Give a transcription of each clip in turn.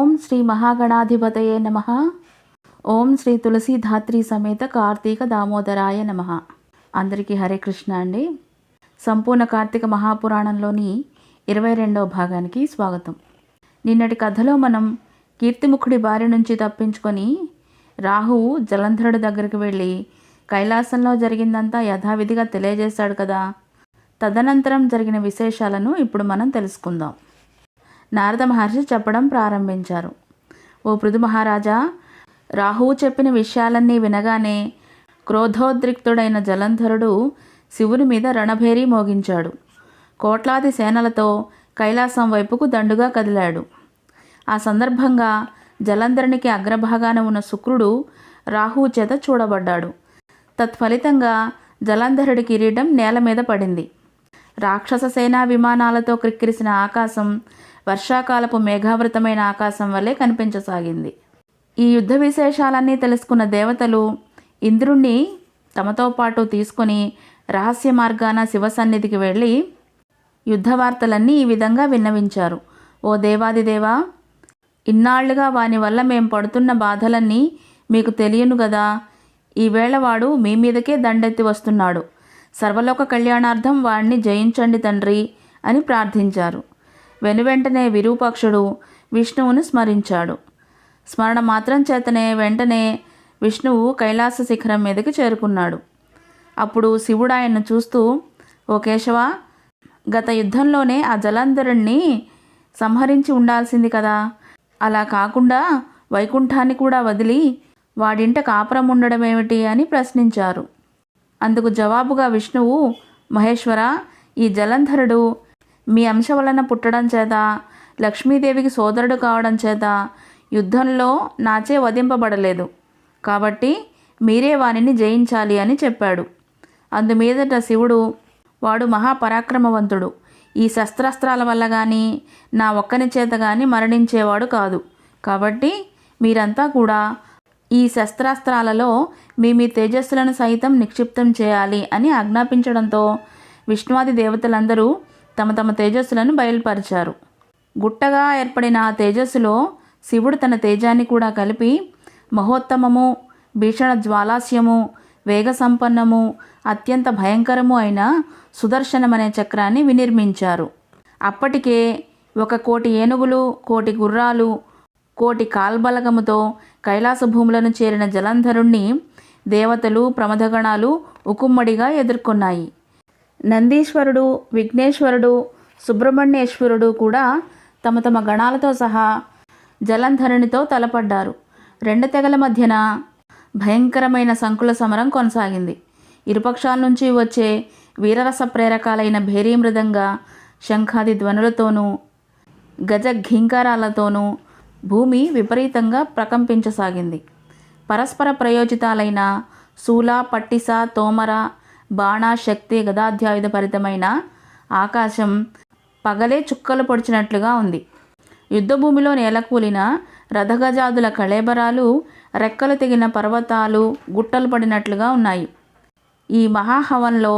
ఓం శ్రీ మహాగణాధిపతయే నమః. ఓం శ్రీ తులసీధాత్రి సమేత కార్తీక దామోదరాయ నమః. అందరికీ హరే కృష్ణ అండి. సంపూర్ణ కార్తీక మహాపురాణంలోని 22వ భాగానికి స్వాగతం. నిన్నటి కథలో మనం కీర్తిముఖుడి బారి నుంచి తప్పించుకొని రాహువు జలంధరుడి దగ్గరికి వెళ్ళి కైలాసంలో జరిగిందంతా యథావిధిగా తెలియజేశాడు కదా. తదనంతరం జరిగిన విశేషాలను ఇప్పుడు మనం తెలుసుకుందాం. నారద మహర్షి చెప్పడం ప్రారంభించారు. ఓ పృథు మహారాజా, రాహువు చెప్పిన విషయాలన్నీ వినగానే క్రోధోద్రిక్తుడైన జలంధరుడు శివుని మీద రణభేరీ మోగించాడు. కోట్లాది సేనలతో కైలాసం వైపుకు దండుగా కదిలాడు. ఆ సందర్భంగా జలంధరునికి అగ్రభాగాన ఉన్న శుక్రుడు రాహువు చేత చూడబడ్డాడు. తత్ఫలితంగా జలంధరుడి కిరీటం నేల మీద పడింది. రాక్షస సేనా విమానాలతో క్రిక్కిరిసిన ఆకాశం వర్షాకాలపు మేఘావృతమైన ఆకాశం వల్లే కనిపించసాగింది. ఈ యుద్ధ విశేషాలన్నీ తెలుసుకున్న దేవతలు ఇంద్రుణ్ణి తమతో పాటు తీసుకొని రహస్య మార్గాన శివ సన్నిధికి వెళ్ళి యుద్ధ వార్తలన్నీ ఈ విధంగా విన్నవించారు. ఓ దేవాదిదేవా, ఇన్నాళ్లుగా వాని వల్ల మేం పడుతున్న బాధలన్నీ మీకు తెలియను గదా. ఈవేళ వాడు మీ మీదకే దండెత్తి వస్తున్నాడు. సర్వలోక కళ్యాణార్థం వాడిని జయించండి తండ్రి అని ప్రార్థించారు. వెనువెంటనే విరూపాక్షుడు విష్ణువును స్మరించాడు. స్మరణ మాత్రం చేతనే వెంటనే విష్ణువు కైలాస శిఖరం మీదకి చేరుకున్నాడు. అప్పుడు శివుడు ఆయన్ను చూస్తూ, ఓ కేశవ, గత యుద్ధంలోనే ఆ జలంధరుణ్ణి సంహరించి ఉండాల్సింది కదా. అలా కాకుండా వైకుంఠాన్ని కూడా వదిలి వాడింట కాపురం ఉండడమేమిటి అని ప్రశ్నించారు. అందుకు జవాబుగా విష్ణువు, మహేశ్వర, ఈ జలంధరుడు మీ అంశ వలన పుట్టడం చేత, లక్ష్మీదేవికి సోదరుడు కావడం చేత యుద్ధంలో నాచే వధింపబడలేదు. కాబట్టి మీరే వానిని జయించాలి అని చెప్పాడు. అందుమీదట శివుడు, వాడు మహాపరాక్రమవంతుడు. ఈ శస్త్రాస్త్రాల వల్ల కానీ నా ఒక్కని చేత కానీ మరణించేవాడు కాదు. కాబట్టి మీరంతా కూడా ఈ శస్త్రాస్త్రాలలో మీ తేజస్సులను సైతం నిక్షిప్తం చేయాలి అని ఆజ్ఞాపించడంతో విష్ణువాది దేవతలందరూ తమ తమ తేజస్సులను బయలుపరిచారు. గుట్టగా ఏర్పడిన ఆ తేజస్సులో శివుడు తన తేజాన్ని కూడా కలిపి మహోత్తమము, భీషణ జ్వాలాస్యము, వేగ సంపన్నము, అత్యంత భయంకరము అయిన సుదర్శనమనే చక్రాన్ని వినిర్మించారు. అప్పటికే 1,000,000 ఏనుగులు, 1,000,000 గుర్రాలు, 1,000,000 కాల్బలగముతో కైలాస భూములను చేరిన జలంధరుణ్ణి దేవతలు, ప్రమథగణాలు ఉకుమ్మడిగా ఎదుర్కొన్నాయి. నందీశ్వరుడు, విఘ్నేశ్వరుడు, సుబ్రహ్మణ్యేశ్వరుడు కూడా తమ తమ గణాలతో సహా జలంధరునితో తలపడ్డారు. 2 తెగల మధ్యన భయంకరమైన సంకుల సమరం కొనసాగింది. ఇరుపక్షాల నుంచి వచ్చే వీరరస ప్రేరకాలైన భేరీ మృదంగ, శంఖాది ధ్వనులతోనూ గజ ఘీంకారాలతోనూ భూమి విపరీతంగా ప్రకంపించసాగింది. పరస్పర ప్రయోజితాలైన శూల, పట్టిస, తోమర, బాణ, శక్తి, గదాధ్యాయుధ భరితమైన ఆకాశం పగలే చుక్కలు పొడిచినట్లుగా ఉంది. యుద్ధభూమిలో నేలకూలిన రథగజాదుల కళేబరాలు, రెక్కలు తెగిన పర్వతాలు గుట్టలు పడినట్లుగా ఉన్నాయి. ఈ మహాహవంలో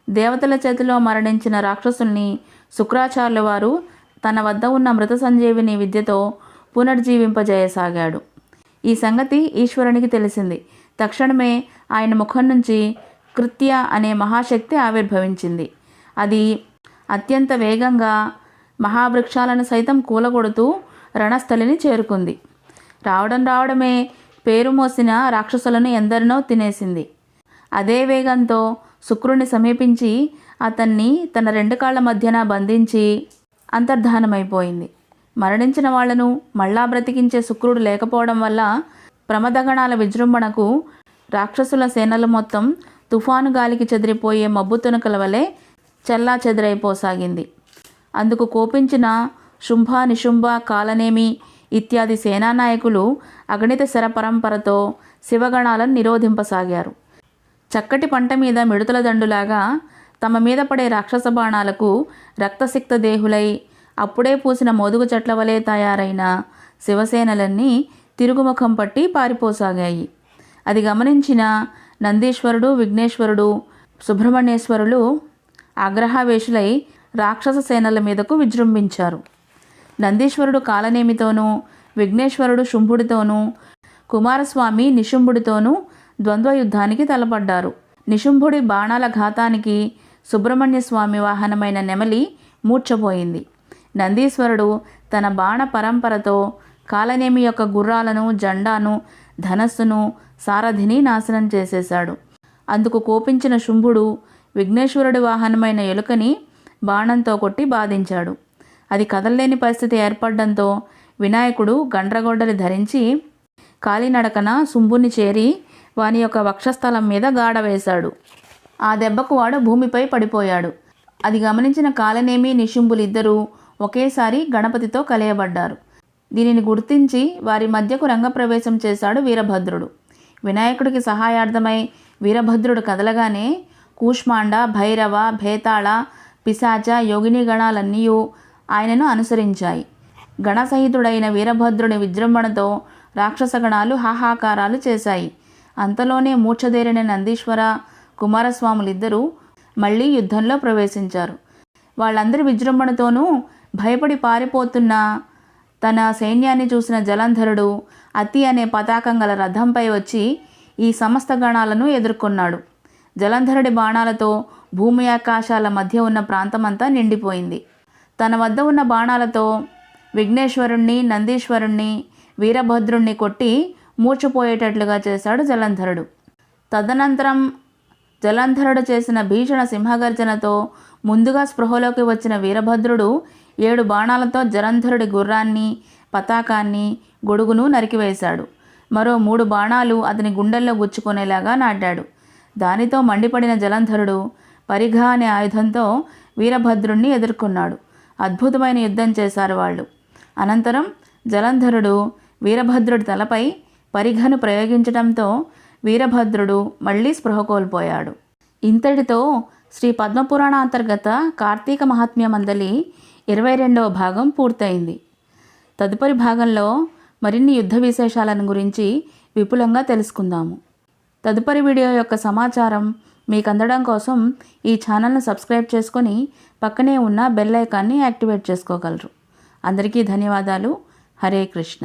దేవతల చేతిలో మరణించిన రాక్షసుల్ని శుక్రాచార్యుల వారు తన వద్ద ఉన్న మృత సంజీవిని విద్యతో పునర్జీవింపజేయసాగాడు. ఈ సంగతి ఈశ్వరునికి తెలిసింది. తక్షణమే ఆయన ముఖం నుంచి కృత్య అనే మహాశక్తి ఆవిర్భవించింది. అది అత్యంత వేగంగా మహావృక్షాలను సైతం కూలగొడుతూ రణస్థలిని చేరుకుంది. రావడమే పేరు మోసిన రాక్షసులను ఎందరినో తినేసింది. అదే వేగంతో శుక్రుని సమీపించి అతన్ని తన 2 కాళ్ల మధ్యన బంధించి అంతర్ధానమైపోయింది. మరణించిన వాళ్లను మళ్ళా బ్రతికించే శుక్రుడు లేకపోవడం వల్ల ప్రమదగణాల విజృంభణకు రాక్షసుల సేనలు మొత్తం తుఫాను గాలికి చెదిరిపోయే మబ్బు తునకల వలె చెల్లా చెదిరైపోసాగింది. అందుకు కోపించిన శుంభ, నిశుంభ, కాలనేమి ఇత్యాది సేనానాయకులు అగణిత శర పరంపరతో శివగణాలను నిరోధింపసాగారు. చక్కటి పంట మీద మిడుతల దండులాగా తమ మీద పడే రాక్షస బాణాలకు రక్తసిక్త దేహులై అప్పుడే పూసిన మోదుగు చెట్ల వలె తయారైన శివసేనలన్నీ తిరుగుముఖం పట్టి పారిపోసాగాయి. అది గమనించిన నందీశ్వరుడు, విఘ్నేశ్వరుడు, సుబ్రహ్మణ్యేశ్వరులు ఆగ్రహావేశులై రాక్షస సేనల మీదకు విజృంభించారు. నందీశ్వరుడు కాలనేమితోనూ, విఘ్నేశ్వరుడు శుంభుడితోనూ కుమారస్వామి నిశుంభుడితోనూ ద్వంద్వ యుద్ధానికి తలపడ్డారు. నిశుంభుడి బాణాల ఘాతానికి సుబ్రహ్మణ్య స్వామి వాహనమైన నెమలి మూర్ఛపోయింది. నందీశ్వరుడు తన బాణ పరంపరతో కాలనేమి యొక్క గుర్రాలను, జెండాను, ధనస్సును, సారథిని నాశనం చేసేశాడు. అందుకు కోపించిన శుంభుడు విఘ్నేశ్వరుడి వాహనమైన ఎలుకని బాణంతో కొట్టి బాధించాడు. అది కదలలేని పరిస్థితి ఏర్పడడంతో వినాయకుడు గండ్రగొడ్డలి ధరించి కాలినడకన శుంభుని చేరి వాని యొక్క వక్షస్థలం మీద గాడ వేశాడు. ఆ దెబ్బకు వాడు భూమిపై పడిపోయాడు. అది గమనించిన కాలనేమి, నిశుంభులిద్దరూ ఒకేసారి గణపతితో కలయబడ్డారు. దీనిని గుర్తించి వారి మధ్యకు రంగప్రవేశం చేశాడు వీరభద్రుడు. వినాయకుడికి సహాయార్థమై వీరభద్రుడు కదలగానే కూష్మాండ, భైరవ, భేతాళ, పిశాచ, యోగిని గణాలన్నీ ఆయనను అనుసరించాయి. గణసహితుడైన వీరభద్రుని విజృంభణతో రాక్షస గణాలు హాహాకారాలు చేశాయి. అంతలోనే మూర్ఛదేరిన నందీశ్వర, కుమారస్వాములిద్దరూ మళ్ళీ యుద్ధంలో ప్రవేశించారు. వాళ్ళందరి విజృంభణతోనూ భయపడి పారిపోతున్న తన సైన్యాన్ని చూసిన జలంధరుడు అతి అనే పతాకం గల రథంపై వచ్చి ఈ సమస్త గణాలను ఎదుర్కొన్నాడు. జలంధరుడి బాణాలతో భూమి ఆకాశాల మధ్య ఉన్న ప్రాంతమంతా నిండిపోయింది. తన వద్ద ఉన్న బాణాలతో విఘ్నేశ్వరుణ్ణి, నందీశ్వరుణ్ణి, వీరభద్రుణ్ణి కొట్టి మూర్ఛపోయేటట్లుగా చేశాడు జలంధరుడు. తదనంతరం జలంధరుడు చేసిన భీషణ సింహగర్జనతో ముందుగా స్పృహలోకి వచ్చిన వీరభద్రుడు 7 బాణాలతో జలంధరుడి గుర్రాన్ని, పతాకాన్ని, గొడుగును నరికివేశాడు. మరో 3 బాణాలు అతని గుండెల్లో గుచ్చుకునేలాగా నాటాడు. దానితో మండిపడిన జలంధరుడు పరిఘ అనే ఆయుధంతో వీరభద్రుణ్ణి ఎదుర్కొన్నాడు. అద్భుతమైన యుద్ధం చేశారు వాళ్ళు. అనంతరం జలంధరుడు వీరభద్రుడి తలపై పరిఘను ప్రయోగించడంతో వీరభద్రుడు మళ్ళీ స్పృహ కోల్పోయాడు. ఇంతటితో శ్రీ పద్మపురాణ అంతర్గత కార్తీక మహాత్మ్యమందలి 22వ భాగం పూర్తయింది. తదుపరి భాగంలో మరిన్ని యుద్ధ విశేషాలను గురించి విపులంగా తెలుసుకుందాము. తదుపరి వీడియో యొక్క సమాచారం మీకు అందడం కోసం ఈ ఛానల్ను సబ్స్క్రైబ్ చేసుకొని పక్కనే ఉన్న బెల్ ఐకాన్ని యాక్టివేట్ చేసుకోగలరు. అందరికీ ధన్యవాదాలు. హరే కృష్ణ.